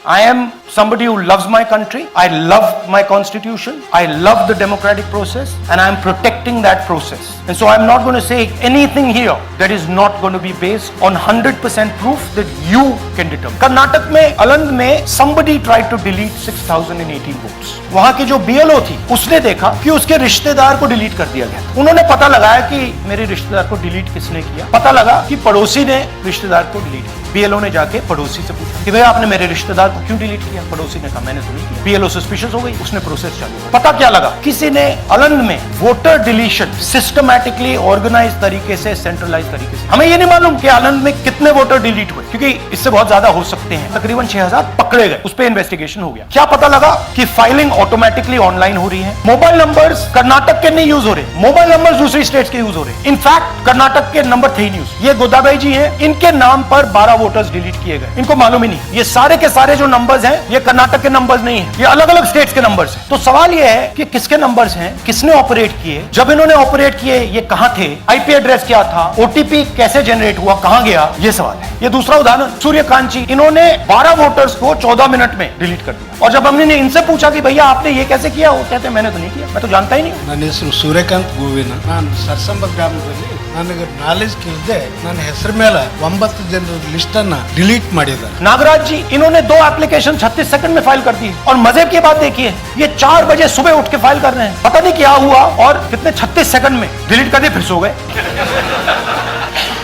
I am somebody who loves my country. I love my constitution. I love the democratic process, and I am protecting that process. And so I'm not going to say anything here that is not going to be based on 100% proof that you can determine. Karnataka में अलंग में somebody tried to delete 6018 votes. वहां की जो BLO थी उसने देखा कि उसके रिश्तेदार को डिलीट कर दिया गया। उन्होंने पता लगाया कि मेरे रिश्तेदार को डिलीट किसने किया। पता लगा कि पड़ोसी ने रिश्तेदार को डिलीट किया। BLO ने जाके पड़ोसी से पूछा कि भैया आपने मेरे रिश्तेदार को क्यों डिलीट किया। पड़ोसी ने कहा मैंने तो नहीं किया। BLO सस्पिशियस हो गई, उसने प्रोसेस चालू किया। पता क्या लगा, किसी ने अलंग में वोटर डिलीशन सिस्टमैटिकली ऑर्गेनाइज तरीके से, सेंट्रलाइज तरीके से। हमें ये नहीं मालूम कि अलंग में कितने वोटर डिलीट हुए, क्योंकि इससे बहुत ज्यादा हो सकते हैं। तकरीबन 6000 पकड़े गए, उस पर इन्वेस्टिगेशन हो गया। क्या पता लगा कि फाइलिंग ऑटोमेटिकली ऑनलाइन हो रही है। मोबाइल नंबर्स कर्नाटक के नहीं यूज हो रहे, मोबाइल नंबर्स दूसरी स्टेट्स के यूज हो रहे। इनफैक्ट कर्नाटक के नंबर थे ही नहीं यूज। ये गोदाबाई जी हैं, इनके नाम पर 12 वोटर्स डिलीट किए गए, इनको मालूम ही नहीं। ये सारे के सारे जो नंबर्स हैं ये कर्नाटक के नंबर्स नहीं है, ये अलग अलग स्टेट्स के नंबर्स हैं। तो सवाल ये है कि किसके नंबर्स हैं, किसने ऑपरेट किए, जब इन्होंने ऑपरेट किए ये कहां थे, आईपी एड्रेस क्या था, ओटीपी कैसे जनरेट हुआ, कहां गया, ये सवाल है। ये दूसरा उदाहरण, सूर्यकांत जी, इन्होंने 12 वोटर्स को 14 मिनट में डिलीट कर दिया। और जब हमने इनसे पूछा कि भैया आपने ये कैसे किया, वो कहते मैंने तो नहीं किया, मैं तो जानता ही नहीं। ನನ್ನ ಹೆಸರು ಸೂರ್ಯಕಾಂತ್ ಗೋವಿನ, ನಾನು ಸರ್ಸಂಬ ಗ್ರಾಮದಲ್ಲಿ ನನಗೆ ನಾಲೆಜ್ ಇಲ್ಲದೆ ನನ್ನ ಹೆಸರು ಮೇಲೆ 9 ಜನರ ಲಿಸ್ಟ್ ಅನ್ನ ಡಿಲೀಟ್ ಮಾಡಿದ್ದಾರೆ। नागराज जी, इन्होंने 2 एप्लीकेशन 36 सेकंड में फाइल कर दी। और मजे की बात देखिए, ये 4 बजे सुबह उठ के फाइल कर रहे हैं, पता नहीं क्या हुआ, और कितने 36 सेकंड में डिलीट कर दिए, फिर सो गए।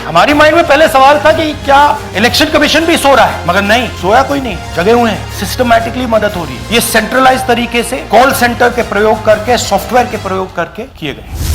हमारी माइंड में पहले सवाल था कि क्या इलेक्शन कमीशन भी सो रहा है, मगर नहीं, सोया कोई नहीं, जगे हुए हैं। सिस्टमैटिकली मदद हो रही है। ये सेंट्रलाइज तरीके से कॉल सेंटर के प्रयोग करके, सॉफ्टवेयर के प्रयोग करके किए गए।